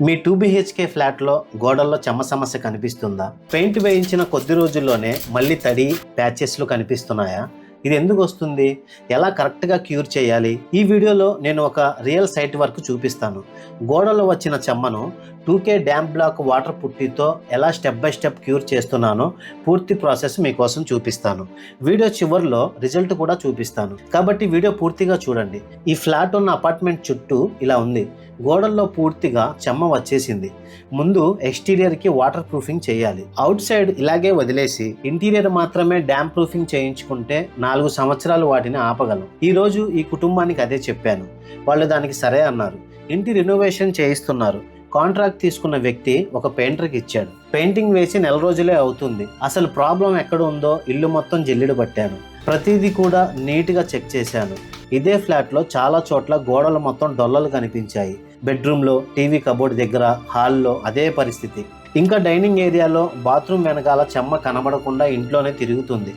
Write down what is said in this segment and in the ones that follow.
మీ 2 BHK ఫ్లాట్లో గోడల్లో చెమ్మ సమస్య కనిపిస్తుందా? పెయింట్ వేయించిన కొద్ది రోజుల్లోనే మళ్ళీ తడి ప్యాచెస్లు కనిపిస్తున్నాయా? ఇది ఎందుకు వస్తుంది? ఎలా కరెక్ట్గా క్యూర్ చేయాలి? ఈ వీడియోలో నేను ఒక రియల్ సైట్ వర్క్ చూపిస్తాను. గోడలో వచ్చిన చెమ్మను 2K డ్యామ్ బ్లాక్ వాటర్ పుట్టితో ఎలా స్టెప్ బై స్టెప్ క్యూర్ చేస్తున్నానో పూర్తి ప్రాసెస్ మీకోసం చూపిస్తాను. వీడియో చివరిలో రిజల్ట్ కూడా చూపిస్తాను, కాబట్టి వీడియో పూర్తిగా చూడండి. ఈ ఫ్లాట్ ఉన్న అపార్ట్మెంట్ చుట్టూ ఇలా ఉంది. గోడల్లో పూర్తిగా చెమ్మ వచ్చేసింది. ముందు ఎక్స్టీరియర్కి వాటర్ ప్రూఫింగ్ చేయాలి. అవుట్ సైడ్ ఇలాగే వదిలేసి ఇంటీరియర్ మాత్రమే డ్యామ్ ప్రూఫింగ్ చేయించుకుంటే 4 సంవత్సరాలు వాటిని ఆపగలం. ఈరోజు ఈ కుటుంబానికి అదే చెప్పాను. వాళ్ళు దానికి సరే అన్నారు. ఇంటి రెనోవేషన్ చేయిస్తున్నారు. కాంట్రాక్ట్ తీసుకున్న వ్యక్తి ఒక పెయింటర్కి ఇచ్చాడు. పెయింటింగ్ వేసి 4 రోజులే అవుతుంది. అసలు ప్రాబ్లం ఎక్కడ ఉందో ఇల్లు మొత్తం జల్లెడ పట్టాను. ప్రతిదీ కూడా నీట్గా చెక్ చేశాను. ఇదే ఫ్లాట్లో చాలా చోట్ల గోడలు మొత్తం డొల్లలు కనిపించాయి. బెడ్రూమ్లో, టీవీ కబోర్డ్ దగ్గర, హాల్లో అదే పరిస్థితి. ఇంకా డైనింగ్ ఏరియాలో, బాత్రూమ్ వెనకాల చెమ్మ కనబడకుండా ఇంట్లోనే తిరుగుతుంది.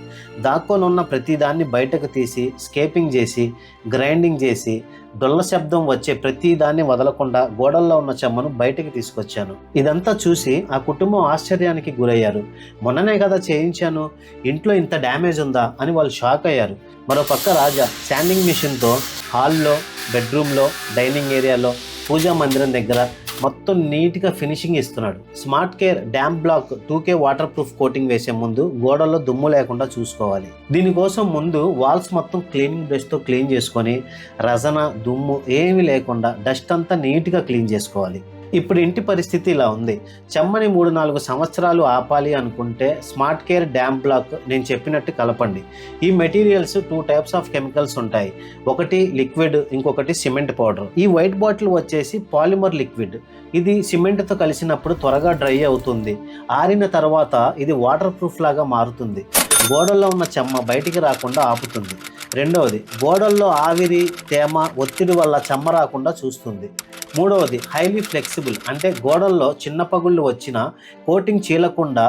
దాక్కొని ఉన్న ప్రతిదాన్ని బయటకు తీసి స్కేపింగ్ చేసి గ్రైండింగ్ చేసి డొల్ల శబ్దం వచ్చే ప్రతిదాన్ని వదలకుండా గోడల్లో ఉన్న చెమ్మను బయటకు తీసుకొచ్చాను. ఇదంతా చూసి ఆ కుటుంబం ఆశ్చర్యానికి గురయ్యారు. మొన్ననే కదా చేయించాను, ఇంట్లో ఇంత డ్యామేజ్ ఉందా అని వాళ్ళు షాక్ అయ్యారు. మరోపక్క రాజా శాండింగ్ మిషన్తో హాల్లో, బెడ్రూమ్లో, డైనింగ్ ఏరియాలో, పూజా మందిరం దగ్గర మొత్తం నీట్గా ఫినిషింగ్ ఇస్తున్నాడు. Smart care damp block 2K water proof coating వేసే ముందు గోడల్లో దుమ్ము లేకుండా చూసుకోవాలి. దీనికోసం ముందు వాల్స్ మొత్తం క్లీనింగ్ బ్రష్తో క్లీన్ చేసుకొని రజన, దుమ్ము ఏమీ లేకుండా డస్ట్ అంతా నీట్గా క్లీన్ చేసుకోవాలి. ఇప్పుడు ఇంటి పరిస్థితి ఇలా ఉంది. చెమ్మని 3-4 సంవత్సరాలు ఆపాలి అనుకుంటే స్మార్ట్ కేర్ డ్యామ్ బ్లాక్ నేను చెప్పినట్టు కలపండి. ఈ మెటీరియల్స్ 2 టైప్స్ ఆఫ్ కెమికల్స్ ఉంటాయి. ఒకటి లిక్విడ్, ఇంకొకటి సిమెంట్ పౌడర్. ఈ వైట్ బాటిల్ వచ్చేసి పాలిమర్ లిక్విడ్. ఇది సిమెంట్తో కలిసినప్పుడు త్వరగా డ్రై అవుతుంది. ఆరిన తర్వాత ఇది వాటర్ ప్రూఫ్ లాగా మారుతుంది. గోడల్లో ఉన్న చెమ్మ బయటికి రాకుండా ఆపుతుంది. రెండవది, గోడల్లో ఆవిరి, తేమ, ఒత్తిడి వల్ల చెమ్మ రాకుండా చూస్తుంది. మూడవది, హైలీ ఫ్లెక్సిబుల్, అంటే గోడల్లో చిన్న పగుళ్ళు వచ్చినా కోటింగ్ చీలకుండా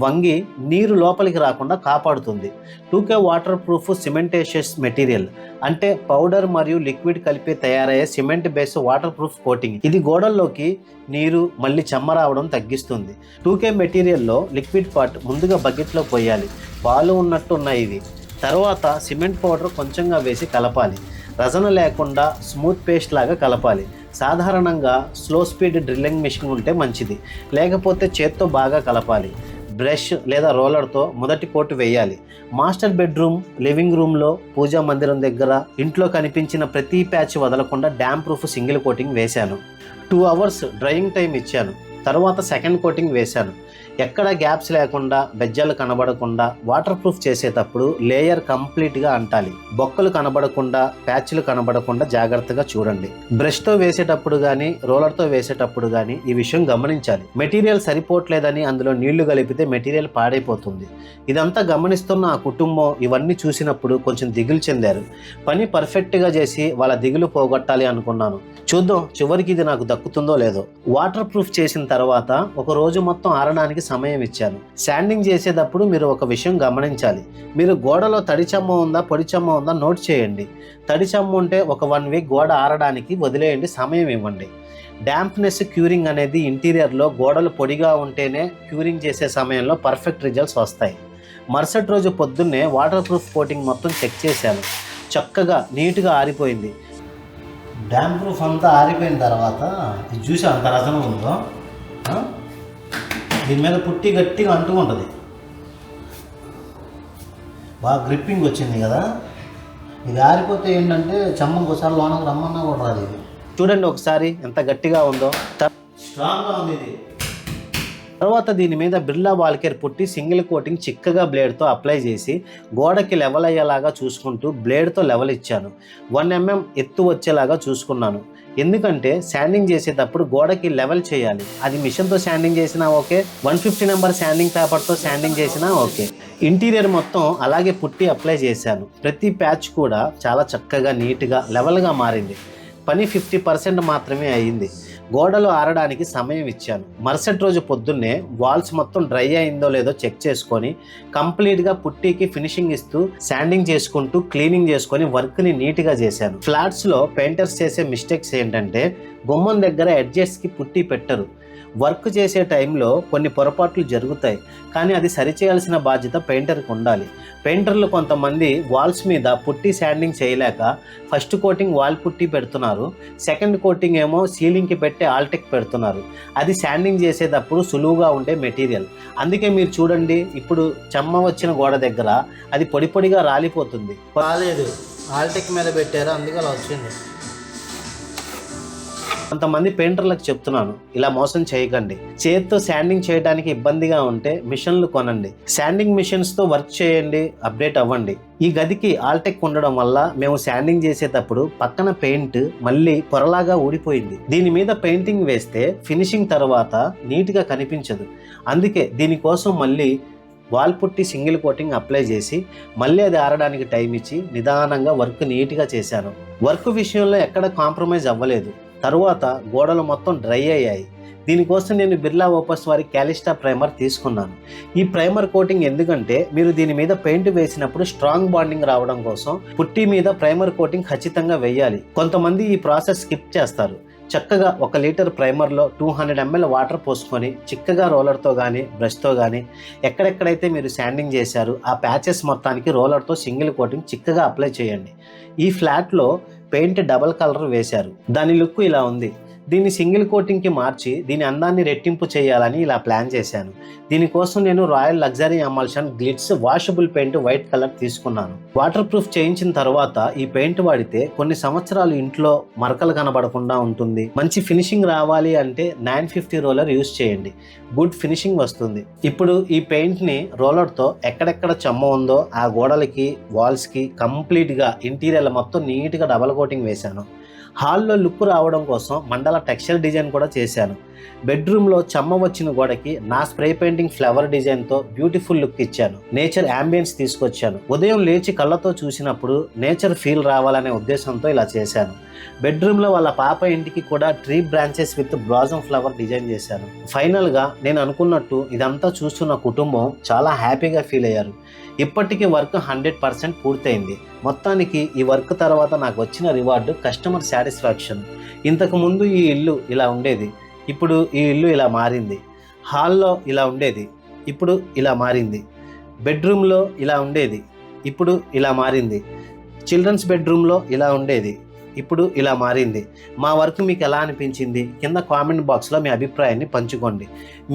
వంగి నీరు లోపలికి రాకుండా కాపాడుతుంది. 2K వాటర్ ప్రూఫ్ సిమెంటేషియస్ మెటీరియల్, అంటే పౌడర్ మరియు లిక్విడ్ కలిపి తయారయ్యే cement base water proof coating. ఇది గోడల్లోకి నీరు మళ్ళీ చెమ్మ రావడం తగ్గిస్తుంది. 2K మెటీరియల్లో లిక్విడ్ పార్ట్ ముందుగా బకెట్లో పోయాలి. పాలు ఉన్నట్టు ఉన్నాయి ఇవి. తర్వాత సిమెంట్ పౌడర్ కొంచెంగా వేసి కలపాలి. రజన లేకుండా స్మూత్ పేస్ట్ లాగా కలపాలి. సాధారణంగా స్లో స్పీడ్ డ్రిల్లింగ్ మిషన్ ఉంటే మంచిది, లేకపోతే చేత్తో బాగా కలపాలి. బ్రష్ లేదా రోలర్తో మొదటి కోటు వేయాలి. మాస్టర్ బెడ్రూమ్, లివింగ్ రూమ్లో, పూజా మందిరం దగ్గర, ఇంట్లో కనిపించిన ప్రతి ప్యాచ్ వదలకుండా డ్యామ్ ప్రూఫ్ సింగిల్ కోటింగ్ వేశాను. 2 అవర్స్ డ్రైయింగ్ టైం ఇచ్చాను. తర్వాత సెకండ్ కోటింగ్ వేశాను. ఎక్కడ గ్యాప్స్ లేకుండా, బెజ్జలు కనబడకుండా వాటర్ ప్రూఫ్ చేసేటప్పుడు లేయర్ కంప్లీట్గా అంటాలి. బొక్కలు కనబడకుండా, ప్యాచ్లు కనబడకుండా జాగ్రత్తగా చూడండి. బ్రష్తో వేసేటప్పుడు కానీ, రోలర్తో వేసేటప్పుడు కానీ ఈ విషయం గమనించాలి. మెటీరియల్ సరిపోవట్లేదని అందులో నీళ్లు కలిపితే మెటీరియల్ పాడైపోతుంది. ఇదంతా గమనిస్తున్న ఆ కుటుంబం ఇవన్నీ చూసినప్పుడు కొంచెం దిగులు చెందారు. పని పర్ఫెక్ట్గా చేసి వాళ్ళ దిగులు పోగొట్టాలి అనుకున్నాను. చూద్దాం చివరికి ఇది నాకు దక్కుతుందో లేదో. వాటర్ ప్రూఫ్ చేసిన తర్వాత ఒక రోజు మొత్తం ఆరడానికి సమయం ఇచ్చాను. శాండింగ్ చేసేటప్పుడు మీరు ఒక విషయం గమనించాలి. మీరు గోడలో తడి చెమ్మ ఉందా, పొడి చెమ్మ ఉందా నోట్ చేయండి. తడి చెమ్మ ఉంటే ఒక 1 వీక్ గోడ ఆరడానికి వదిలేయండి, సమయం ఇవ్వండి. డాంప్నెస్ క్యూరింగ్ అనేది ఇంటీరియర్లో గోడలు పొడిగా ఉంటేనే క్యూరింగ్ చేసే సమయంలో పర్ఫెక్ట్ రిజల్ట్స్ వస్తాయి. మరుసటి రోజు పొద్దున్నే వాటర్ ప్రూఫ్ కోటింగ్ మొత్తం చెక్ చేశాను. చక్కగా నీట్గా ఆరిపోయింది. డ్యామ్ ప్రూఫ్ అంతా ఆరిపోయిన తర్వాత ఇది చూసి అంత రచన ఉందో, దీని మీద పుట్టి గట్టిగా అంటుకుంటుంది. బాగా గ్రిప్పింగ్ వచ్చింది కదా. ఇది ఆరిపోతే ఏంటంటే చెమ్మ ఒకసారి లోనకు రమ్మన్నా కూడా రాదు. ఇది చూడండి ఒకసారి ఎంత గట్టిగా ఉందో, స్ట్రాంగ్గా ఉంది ఇది. తర్వాత దీని మీద బిర్లా వాల్కేర్ పుట్టి సింగిల్ కోటింగ్ చిక్కగా బ్లేడ్తో అప్లై చేసి గోడకి లెవెల్ అయ్యేలాగా చూసుకుంటూ బ్లేడ్తో లెవెల్ ఇచ్చాను. 1 mm ఎత్తు వచ్చేలాగా చూసుకున్నాను. ఎందుకంటే శాండింగ్ చేసేటప్పుడు గోడకి లెవెల్ చేయాలి. అది మిషన్తో శాండింగ్ చేసినా ఓకే, 150 నెంబర్ శాండింగ్ పేపర్తో శాండింగ్ చేసినా ఓకే. ఇంటీరియర్ మొత్తం అలాగే పుట్టి అప్లై చేశాను. ప్రతి ప్యాచ్ కూడా చాలా చక్కగా నీట్గా లెవెల్గా మారింది. పని 50% మాత్రమే అయ్యింది. గోడలు ఆరడానికి సమయం ఇచ్చాను. మరుసటి రోజు పొద్దున్నే వాల్స్ మొత్తం డ్రై అయిందో లేదో చెక్ చేసుకొని కంప్లీట్గా పుట్టికి ఫినిషింగ్ ఇస్తూ శాండింగ్ చేసుకుంటూ క్లీనింగ్ చేసుకొని వర్క్ని నీట్గా చేశాను. ఫ్లాట్స్లో పెయింటర్స్ చేసే మిస్టేక్స్ ఏంటంటే గుమ్మం దగ్గర ఎడ్జెస్ట్కి పుట్టి పెట్టరు. వర్క్ చేసే టైంలో కొన్ని పొరపాట్లు జరుగుతాయి, కానీ అది సరిచేయాల్సిన బాధ్యత పెయింటర్కి ఉండాలి. పెయింటర్లు కొంతమంది వాల్స్ మీద పుట్టి శాండింగ్ చేయలేక ఫస్ట్ కోటింగ్ వాల్ పుట్టి పెడుతున్నారు, సెకండ్ కోటింగ్ ఏమో సీలింగ్కి పెట్టే ఆల్టెక్ పెడుతున్నారు. అది శాండింగ్ చేసేటప్పుడు సులువుగా ఉండే మెటీరియల్. అందుకే మీరు చూడండి, ఇప్పుడు చెమ్మ వచ్చిన గోడ దగ్గర అది పొడి పొడిగా రాలిపోతుంది. రాలేదు, ఆల్టెక్ మీద పెట్టారు, అందుకే అలా వచ్చింది. కొంతమంది పెయింటర్లకు చెప్తున్నాను, ఇలా మోసం చేయకండి. చేతితో శాండింగ్ చేయడానికి ఇబ్బందిగా ఉంటే మిషన్లు కొనండి. శాండింగ్ మిషన్స్తో వర్క్ చేయండి, అప్డేట్ అవ్వండి. ఈ గదికి ఆల్టెక్ ఉండడం వల్ల మేము శాండింగ్ చేసేటప్పుడు పక్కన పెయింట్ మళ్ళీ పొరలాగా ఊడిపోయింది. దీని మీద పెయింటింగ్ వేస్తే ఫినిషింగ్ తర్వాత నీట్గా కనిపించదు. అందుకే దీనికోసం మళ్ళీ వాల్ పుట్టి సింగిల్ కోటింగ్ అప్లై చేసి మళ్ళీ అది ఆరడానికి టైం ఇచ్చి నిదానంగా వర్క్ నీట్గా చేశాను. వర్క్ విషయంలో ఎక్కడ కాంప్రమైజ్ అవ్వలేదు. తరువాత గోడలు మొత్తం డ్రై అయ్యాయి. దీనికోసం నేను బిర్లా ఓపస్ వారి క్యాలిస్టా ప్రైమర్ తీసుకున్నాను. ఈ ప్రైమర్ కోటింగ్ ఎందుకంటే మీరు దీని మీద పెయింట్ వేసినప్పుడు స్ట్రాంగ్ బాండింగ్ రావడం కోసం పుట్టి మీద ప్రైమర్ కోటింగ్ ఖచ్చితంగా వేయాలి. కొంతమంది ఈ ప్రాసెస్ స్కిప్ చేస్తారు. చక్కగా 1 లీటర్ ప్రైమర్లో 200 ml వాటర్ పోసుకొని చిక్కగా రోలర్తో కానీ బ్రష్తో కానీ ఎక్కడెక్కడైతే మీరు శాండింగ్ చేశారు ఆ ప్యాచెస్ మొత్తానికి రోలర్తో సింగిల్ కోటింగ్ చిక్కగా అప్లై చేయండి. ఈ ఫ్లాట్లో పెయింట్ డబల్ కలర్ వేశారు. దాని లుక్ ఇలా ఉంది. దీన్ని సింగిల్ కోటింగ్కి మార్చి దీని అందాన్ని రెట్టింపు చేయాలని ఇలా ప్లాన్ చేశాను. దీనికోసం నేను royal luxury emulsion glitz washable paint white colour తీసుకున్నాను. వాటర్ ప్రూఫ్ చేయించిన తర్వాత ఈ పెయింట్ వాడితే కొన్ని సంవత్సరాలు ఇంట్లో మరకలు కనబడకుండా ఉంటుంది. మంచి ఫినిషింగ్ రావాలి అంటే 950 రోలర్ యూస్ చేయండి, గుడ్ ఫినిషింగ్ వస్తుంది. ఇప్పుడు ఈ పెయింట్ని రోలర్తో ఎక్కడెక్కడ చెమ్మ ఉందో ఆ గోడలకి వాల్స్కి కంప్లీట్గా ఇంటీరియర్ మొత్తం నీట్గా డబల్ కోటింగ్ వేశాను. హాల్లో లుక్ రావడం కోసం మండల టెక్స్చర్ డిజైన్ కూడా చేశాను. బెడ్రూమ్లో చెమ్మ వచ్చిన గోడకి నా స్ప్రే పెయింటింగ్ ఫ్లవర్ డిజైన్తో బ్యూటిఫుల్ లుక్ ఇచ్చాను. నేచర్ యాంబియన్స్ తీసుకొచ్చాను. ఉదయం లేచి కళ్ళతో చూసినప్పుడు నేచర్ ఫీల్ రావాలనే ఉద్దేశంతో ఇలా చేశాను. బెడ్రూమ్లో వాళ్ళ పాప ఇంటికి కూడా tree branches with blossom flower design చేశాను. ఫైనల్గా నేను అనుకున్నట్టు ఇదంతా చూస్తున్న కుటుంబం చాలా హ్యాపీగా ఫీల్ అయ్యారు. ఇప్పటికీ వర్క్ 100% పూర్తయింది. మొత్తానికి ఈ వర్క్ తర్వాత నాకు వచ్చిన రివార్డు కస్టమర్ సాటిస్ఫాక్షన్. ఇంతకుముందు ఈ ఇల్లు ఇలా ఉండేది, ఇప్పుడు ఈ ఇల్లు ఇలా మారింది. హాల్లో ఇలా ఉండేది, ఇప్పుడు ఇలా మారింది. బెడ్రూమ్లో ఇలా ఉండేది, ఇప్పుడు ఇలా మారింది. చిల్డ్రన్స్ బెడ్రూమ్లో ఇలా ఉండేది, ఇప్పుడు ఇలా మారింది. మా వర్క్ మీకు ఎలా అనిపించింది కింద కామెంట్ బాక్స్లో మీ అభిప్రాయాన్ని పంచుకోండి.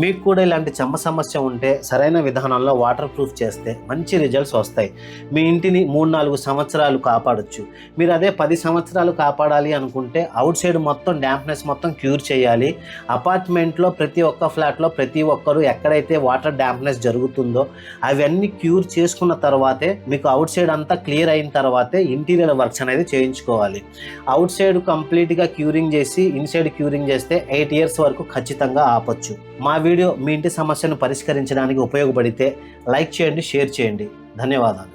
మీకు కూడా ఇలాంటి చెమ్మ సమస్య ఉంటే సరైన విధానంలో వాటర్ ప్రూఫ్ చేస్తే మంచి రిజల్ట్స్ వస్తాయి. మీ ఇంటిని 3-4 సంవత్సరాలు కాపాడొచ్చు. మీరు అదే 10 సంవత్సరాలు కాపాడాలి అనుకుంటే అవుట్ సైడ్ మొత్తం డ్యాంప్నెస్ మొత్తం క్యూర్ చేయాలి. అపార్ట్మెంట్లో ప్రతి ఒక్క ఫ్లాట్లో ప్రతి ఒక్కరు ఎక్కడైతే వాటర్ డ్యాంప్నెస్ జరుగుతుందో అవన్నీ క్యూర్ చేసుకున్న తర్వాతే మీకు అవుట్ సైడ్ అంతా క్లియర్ అయిన తర్వాతే ఇంటీరియర్ వర్క్స్ అనేది చేయించుకోవాలి. అవుట్ సైడ్ కంప్లీట్గా క్యూరింగ్ చేసి ఇన్సైడ్ క్యూరింగ్ చేస్తే 8 years వరకు ఖచ్చితంగా ఆపొచ్చు. మా వీడియో మీ ఇంటి సమస్యను పరిష్కరించడానికి ఉపయోగపడితే లైక్ చేయండి, షేర్ చేయండి. ధన్యవాదాలు.